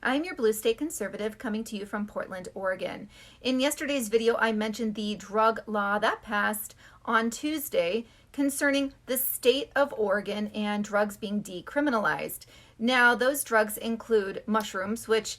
I'm your blue state conservative coming to you from Portland, Oregon. In yesterday's video, I mentioned the drug law that passed on Tuesday concerning the state of Oregon and drugs being decriminalized. Now, those drugs include mushrooms, which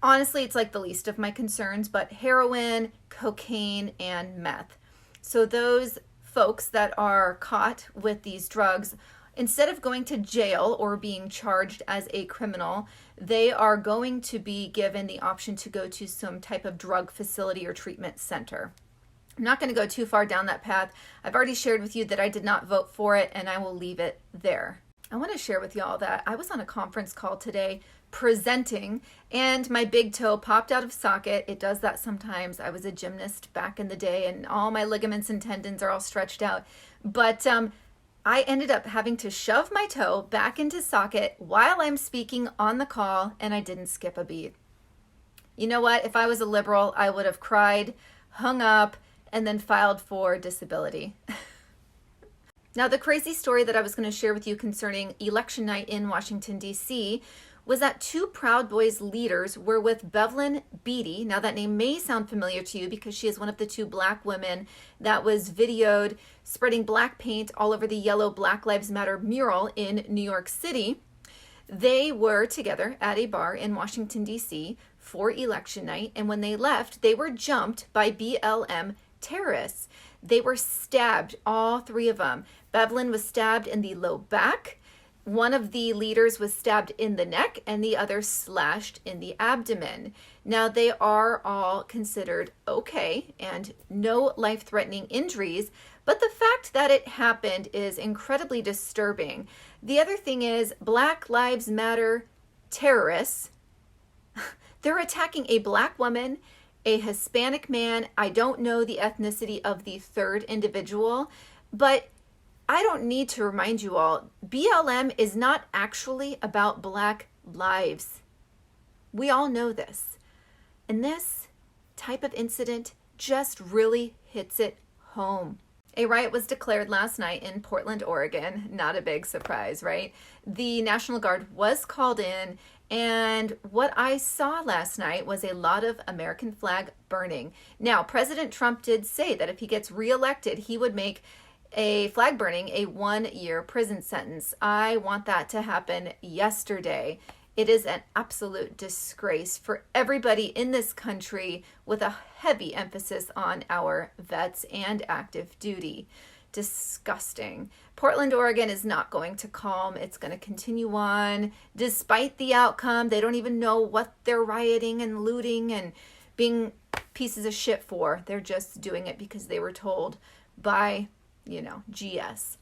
honestly, it's like the least of my concerns, but heroin, cocaine, and meth. So those folks that are caught with these drugs, instead of going to jail or being charged as a criminal, they are going to be given the option to go to some type of drug facility or treatment center. I'm not going to go too far down that path. I've already shared with you that I did not vote for it, and I will leave it there. I want to share with y'all that I was on a conference call today presenting, and my big toe popped out of socket. It does that sometimes. I was a gymnast back in the day, and all my ligaments and tendons are all stretched out. But I ended up having to shove my toe back into socket while I'm speaking on the call, and I didn't skip a beat. You know what? If I was a liberal, I would have cried, hung up, and then filed for disability. Now, the crazy story that I was going to share with you concerning election night in Washington, D.C. was that two Proud Boys leaders were with Bevlyn Beatty. Now, that name may sound familiar to you because she is one of the two black women that was videoed spreading black paint all over the yellow Black Lives Matter mural in New York City. They were together at a bar in Washington, D.C. for election night, and when they left, they were jumped by BLM terrorists. They were stabbed, all three of them. Bevlyn was stabbed in the low back. One of the leaders was stabbed in the neck, and the other slashed in the abdomen. Now, they are all considered okay and no life-threatening injuries, but the fact that it happened is incredibly disturbing. The other thing is, Black Lives Matter terrorists, they're attacking a black woman, a Hispanic man. I don't know the ethnicity of the third individual, but I don't need to remind you all, BLM is not actually about black lives. We all know this. And this type of incident just really hits it home. A riot was declared last night in Portland, Oregon. Not a big surprise, right? The National Guard was called in, and what I saw last night was a lot of American flag burning. Now, President Trump did say that if he gets reelected, he would make a flag burning a 1-year prison sentence. I want that to happen yesterday. It is an absolute disgrace for everybody in this country, with a heavy emphasis on our vets and active duty. Disgusting. Portland, Oregon is not going to calm. It's going to continue on despite the outcome. They don't even know what they're rioting and looting and being pieces of shit for. They're just doing it because they were told by GS.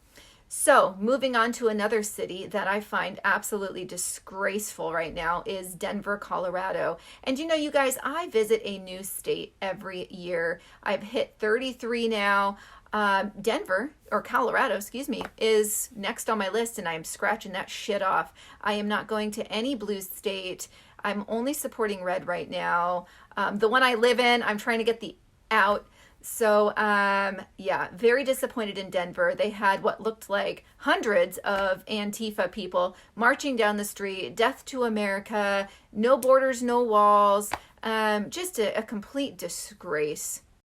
So moving on to another city that I find absolutely disgraceful right now is Denver, Colorado. And you guys, I visit a new state every year. I've hit 33 now. Denver, or Colorado, excuse me, is next on my list, and I'm scratching that shit off. I am not going to any blue state. I'm only supporting red right now. The one I live in, I'm trying to get the out. So, yeah, very disappointed in Denver. They had what looked like hundreds of Antifa people marching down the street, death to America, no borders, no walls, just a complete disgrace.